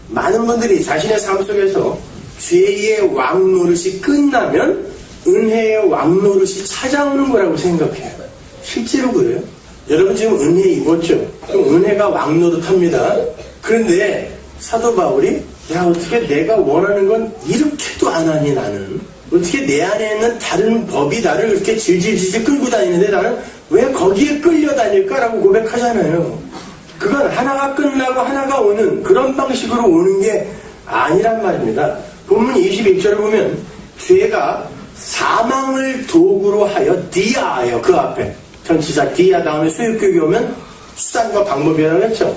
많은 분들이 자신의 삶 속에서 죄의 왕 노릇이 끝나면 은혜의 왕 노릇이 찾아오는 거라고 생각해요. 실제로 그래요. 여러분 지금 은혜 입었죠? 그럼 은혜가 왕 노릇합니다. 그런데 사도 바울이 야 어떻게 내가 원하는 건 이렇게도 안 하니 나는 어떻게 내 안에 있는 다른 법이 나를 그렇게 질질질질 끌고 다니는데 나는 왜 거기에 끌려다닐까라고 고백하잖아요. 그건 하나가 끝나고 하나가 오는 그런 방식으로 오는 게 아니란 말입니다. 본문 21절을 보면 죄가 사망을 도구로 하여 디아예요. 그 앞에 전치사 디아 다음에 소유격이 오면 수단과 방법이라고 했죠.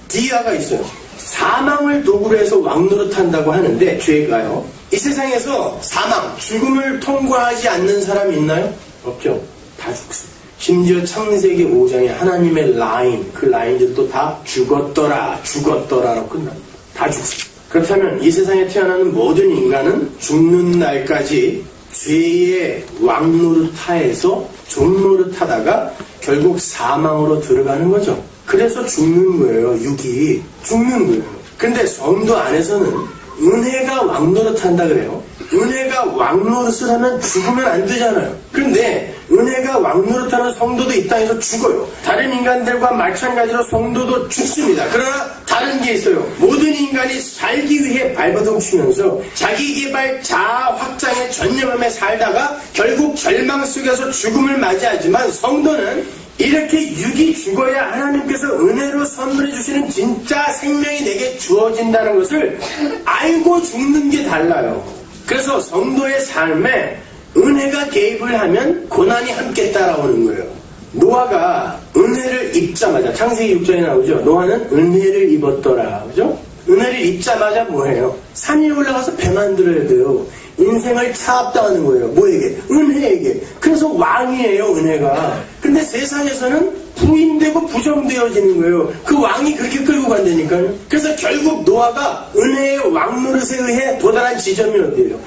디아가 있어요. 사망을 도구로 해서 왕노릇한다고 하는데 죄가요. 이 세상에서 사망, 죽음을 통과하지 않는 사람이 있나요? 없죠. 다 죽습니다. 심지어 창세기 5장에 하나님의 라인, 그 라인들도 다 죽었더라라고 끝납니다. 다 죽습니다. 그렇다면 이 세상에 태어나는 모든 인간은 죽는 날까지 죄의 왕노릇하에서 종노릇하다가 결국 사망으로 들어가는 거죠. 그래서 죽는 거예요. 육이 죽는 거예요. 근데 성도 안에서는 은혜가 왕노릇한다 그래요. 은혜가 왕노릇을 하면 죽으면 안 되잖아요. 그런데 은혜가 왕노릇하는 성도도 이 땅에서 죽어요. 다른 인간들과 마찬가지로 성도도 죽습니다. 그러나 다른 게 있어요. 모든 인간이 살기 위해 발버둥 치면서 자기개발 자아 확장에 전념하며 살다가 결국 절망 속에서 죽음을 맞이하지만 성도는 이렇게 육이 죽어야 하나님께서 은혜로 선물해 주시는 진짜 생명이 내게 주어진다는 것을 알고 죽는 게 달라요. 그래서 성도의 삶에 은혜가 개입을 하면 고난이 함께 따라오는 거예요. 노아가 은혜를 입자마자 창세기 6장에 나오죠. 노아는 은혜를 입었더라. 그죠? 은혜를 입자마자 뭐예요? 산 위에 올라가서 배 만들어야 돼요. 인생을 차압당하는 거예요. 뭐에게? 은혜에게. 그래서 왕이에요, 은혜가. 근데 세상에서는 부인되고 부정되어지는 거예요. 그 왕이 그렇게 끌고 간다니까요. 그래서 결국 노아가 은혜의 왕노릇에 의해 도달한 지점이 어디예요?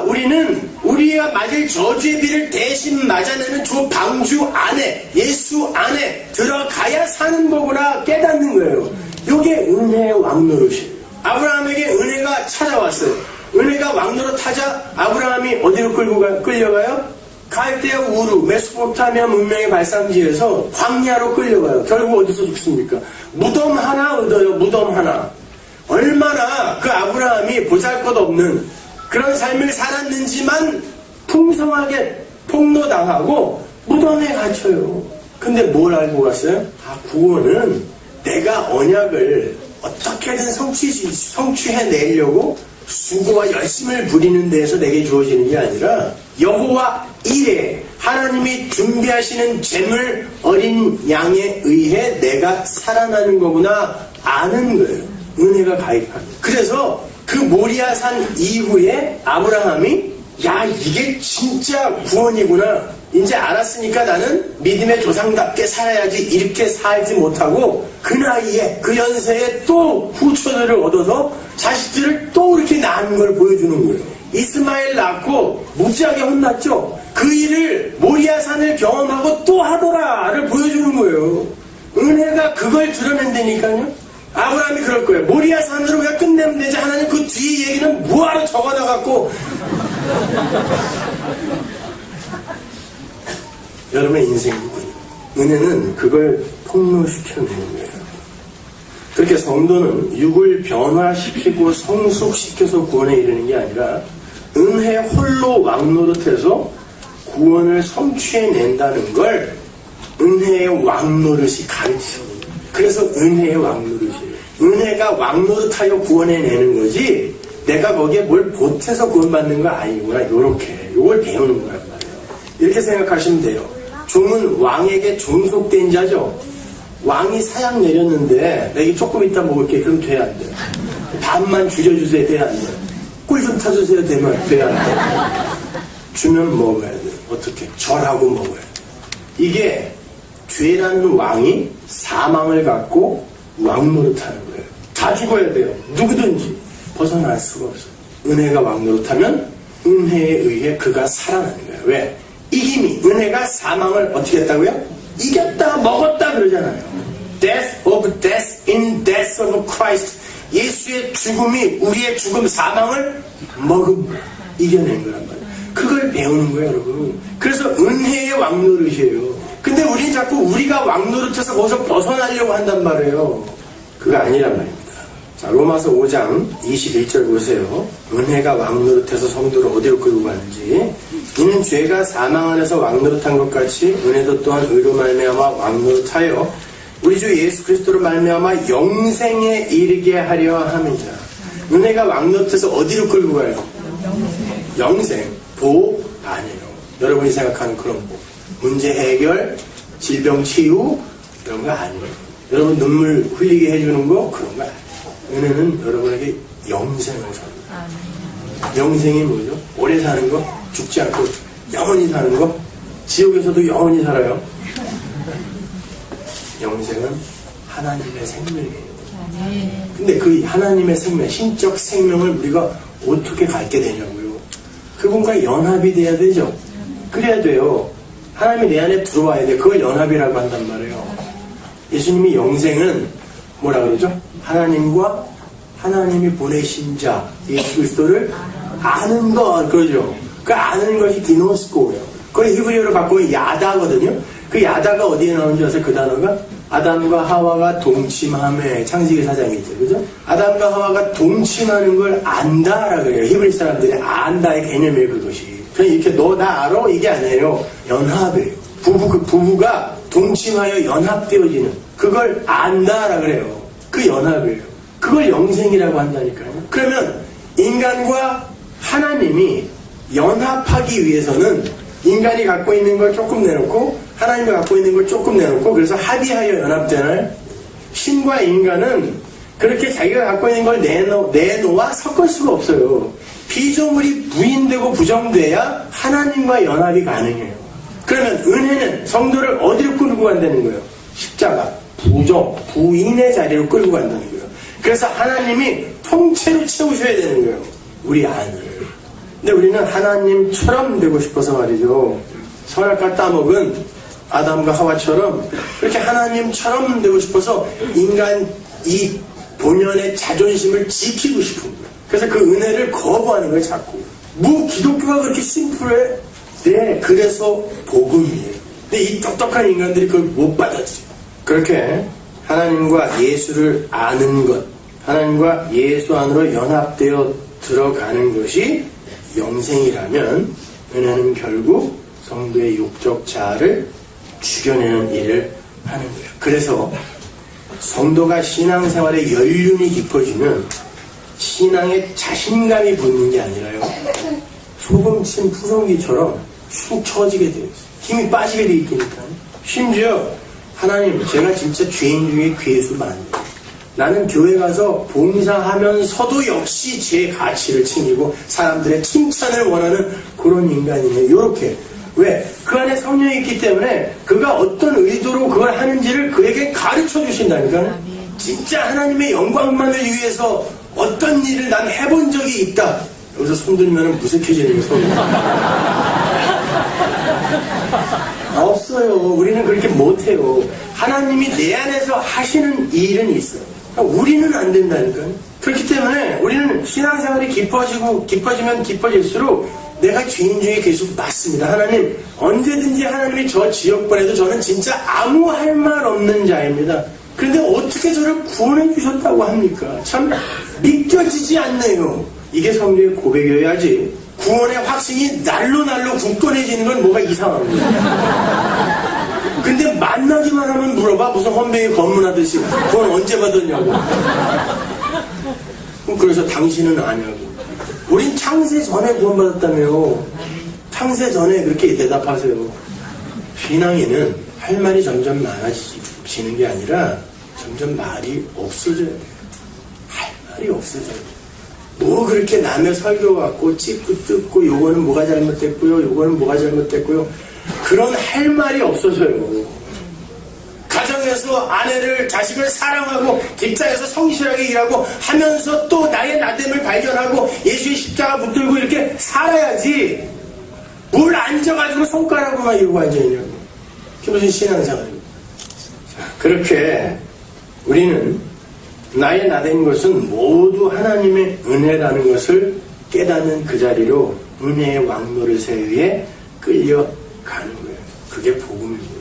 우리는 우리가 맞을 저주의 비를 대신 맞아내는 저 방주 안에, 예수 안에 들어가야 사는 거구나 깨닫는 거예요. 이게 은혜의 왕노릇이에요. 아브라함에게 은혜가 찾아왔어요. 은혜가 왕노릇하자 아브라함이 어디로 끌려가요? 갈대아 우루, 메소포타미아 문명의 발상지에서 광야로 끌려가요. 결국 어디서 죽습니까? 무덤 하나 얻어요. 무덤 하나. 얼마나 그 아브라함이 보잘것없는 그런 삶을 살았는지만 풍성하게 폭로당하고 무덤에 갇혀요. 근데 뭘 알고 갔어요? 구원은 내가 언약을 어떻게든 성취해내려고 수고와 열심을 부리는 데에서 내게 주어지는 게 아니라 여호와 이레 하나님이 준비하시는 제물 어린 양에 의해 내가 살아나는 거구나 아는 거예요. 은혜가 가입합니다. 그래서 그 모리아산 이후에 아브라함이 야 이게 진짜 구원이구나 이제 알았으니까 나는 믿음의 조상답게 살아야지 이렇게 살지 못하고 그 나이에 그 연세에 또 후처들을 얻어서 자식들을 또 이렇게 낳은 걸 보여주는 거예요. 이스마엘 낳고 무지하게 혼났죠. 그 일을 모리아산을 경험하고 또 하더라를 보여주는 거예요. 은혜가 그걸 드러낸다니까요. 아브라함이 그럴 거예요. 모리아산으로 그냥 끝내면 되지 하나님 그 뒤에 얘기는 뭐하러 적어놔갖고 여러분의 인생이군요. 은혜는 그걸 폭로시켜내는 거예요. 그렇게 성도는 육을 변화시키고 성숙시켜서 구원에 이르는 게 아니라 은혜 홀로 왕노릇해서 구원을 성취해낸다는 걸 은혜의 왕노릇이 가르치는 거예요. 그래서 은혜의 왕노릇이에요. 은혜가 왕노릇하여 구원해내는 거지 내가 거기에 뭘 보태서 구원받는 거 아니구나. 요걸 배우는 거란 말이에요. 이렇게 생각하시면 돼요. 종은 왕에게 종속된 자죠. 왕이 사양 내렸는데 내가 조금 이따 먹을게. 그럼 돼야 안 돼. 밥만 줄여주세요. 돼야 안 돼. 꿀 좀 타주세요. 되면 돼야 안 돼. 주면 먹어야 돼. 어떻게? 절하고 먹어야 돼. 이게 죄라는 왕이 사망을 갖고 왕노릇하는 거예요. 다 죽어야 돼요. 누구든지 벗어날 수가 없어요. 은혜가 왕노릇하면 은혜에 의해 그가 살아나는 거예요. 왜? 이김이 은혜가 사망을 어떻게 했다고요? 이겼다 먹었다 그러잖아요. Death of death in death of Christ. 예수의 죽음이 우리의 죽음, 사망을 이겨낸 거란 말이에요. 그걸 배우는 거예요, 여러분. 그래서 은혜의 왕노릇이에요. 근데 우리는 자꾸 우리가 왕노릇해서 거기서 벗어나려고 한단 말이에요. 그거 아니란 말입니다. 자, 로마서 5장 21절 보세요. 은혜가 왕노릇해서 성도를 어디로 끌고 가는지. 이는 죄가 사망 안에서 왕노릇한 것 같이 은혜도 또한 의로 말미암아 왕노릇하여 우리 주 예수 그리스도로 말미암아 영생에 이르게 하려 함이니라. 은혜가 왕노릇해서 어디로 끌고 가요? 영생. 복 아니에요. 여러분이 생각하는 그런 복. 문제 해결, 질병 치유 이런 거 아니에요. 여러분 눈물 흘리게 해주는 거 그런 거 아니에요. 은혜는 여러분에게 영생을 줍니다. 영생이 뭐죠? 오래 사는 거, 죽지 않고 영원히 사는 거, 지옥에서도 영원히 살아요. 영생은 하나님의 생명이에요. 근데 그 하나님의 생명, 신적 생명을 우리가 어떻게 갖게 되냐고요. 그분과 연합이 돼야 되죠. 그래야 돼요. 하나님이 내 안에 들어와야 돼. 그걸 연합이라고 한단 말이에요. 예수님이 영생은 뭐라 그러죠? 하나님과 하나님이 보내신 자 예수 그리스도를 아는 것 그러죠. 그 아는 것이 디노스코예요. 그걸 히브리어로 바꾸면 야다거든요. 그 야다가 어디에 나오는지 아세요? 그 단어가 아담과 하와가 동침함에 창세기 4장에 있죠. 그죠? 아담과 하와가 동침하는 걸 안다라고 해요. 히브리 사람들이 안다의 개념이에요. 그것이. 그냥 이렇게 너 나 알아? 이게 아니에요. 연합이에요. 부부가 동침하여 연합되어지는 그걸 안다라고 그래요. 그 연합이에요. 그걸 영생이라고 한다니까요. 그러면 인간과 하나님이 연합하기 위해서는 인간이 갖고 있는 걸 조금 내놓고 하나님이 갖고 있는 걸 조금 내놓고 그래서 합의하여 연합되나요? 신과 인간은 그렇게 자기가 갖고 있는 걸 내놓아 섞을 수가 없어요. 피조물이 부인되고 부정돼야 하나님과 연합이 가능해요. 그러면 은혜는 성도를 어디로 끌고 간다는 거예요? 십자가, 부인의 자리로 끌고 간다는 거예요. 그래서 하나님이 통째로 채우셔야 되는 거예요. 우리 안을. 근데 우리는 하나님처럼 되고 싶어서 말이죠. 선악과 따먹은 아담과 하와처럼 그렇게 하나님처럼 되고 싶어서 인간 이 본연의 자존심을 지키고 싶은 거예요. 그래서 그 은혜를 거부하는 거예요, 자꾸. 기독교가 그렇게 심플해? 네, 그래서 복음이에요. 근데 이 똑똑한 인간들이 그걸 못 받아들여요. 그렇게 하나님과 예수를 아는 것, 하나님과 예수 안으로 연합되어 들어가는 것이 영생이라면 은혜는 결국 성도의 육적 자아를 죽여내는 일을 하는 거예요. 그래서 성도가 신앙생활에 연륜이 깊어지면 신앙에 자신감이 붙는 게 아니라요. 소금 친 푸성기처럼 축 처지게 되어 있어요. 힘이 빠지게 되어 있으니까. 심지어 하나님, 제가 진짜 죄인 중에 괴수 많네요. 나는 교회 가서 봉사하면서도 역시 제 가치를 챙기고 사람들의 칭찬을 원하는 그런 인간이네. 요렇게. 왜? 그 안에 성령이 있기 때문에 그가 어떤 의도로 그걸 하는지를 그에게 가르쳐 주신다니까. 진짜 하나님의 영광만을 위해서 어떤 일을 난 해본 적이 있다. 여기서 손들면 무색해지는 거예요. 없어요. 우리는 그렇게 못해요. 하나님이 내 안에서 하시는 일은 있어요. 우리는 안 된다니까요. 그렇기 때문에 우리는 신앙생활이 깊어지면 깊어질수록 내가 죄인 중에 계속 맞습니다. 하나님, 언제든지 하나님이 저 지역 보내도 저는 진짜 아무 할 말 없는 자입니다. 그런데 어떻게 저를 구원해 주셨다고 합니까? 참 믿겨지지 않네요. 이게 성도의 고백이어야지. 구원의 확신이 날로 굳건해지는 건 뭐가 이상합니다. 근데 만나기만 하면 물어봐. 무슨 헌병이 검문하듯이 구원 언제 받았냐고. 그래서 당신은 아냐고. 우린 창세 전에 구원받았다며. 창세 전에 그렇게 대답하세요. 신앙인은 할 말이 점점 많아지는 게 아니라 점점 말이 없어져요. 할 말이 없어져요. 뭐 그렇게 남의 설교 갖고 찍고 뜯고 요거는 뭐가 잘못됐고요, 요거는 뭐가 잘못됐고요. 그런 할 말이 없어져요. 가정에서 아내를, 자식을 사랑하고 직장에서 성실하게 일하고 하면서 또 나의 나됨을 발견하고 예수의 십자가 붙들고 이렇게 살아야지. 뭘 앉아가지고 손가락으로만 이러고 앉아있냐고. 그게 무슨 신앙생활입니까? 그렇게 우리는 나의 나된 것은 모두 하나님의 은혜라는 것을 깨닫는 그 자리로 은혜의 왕노릇에 의해 끌려가는 거예요. 그게 복음입니다.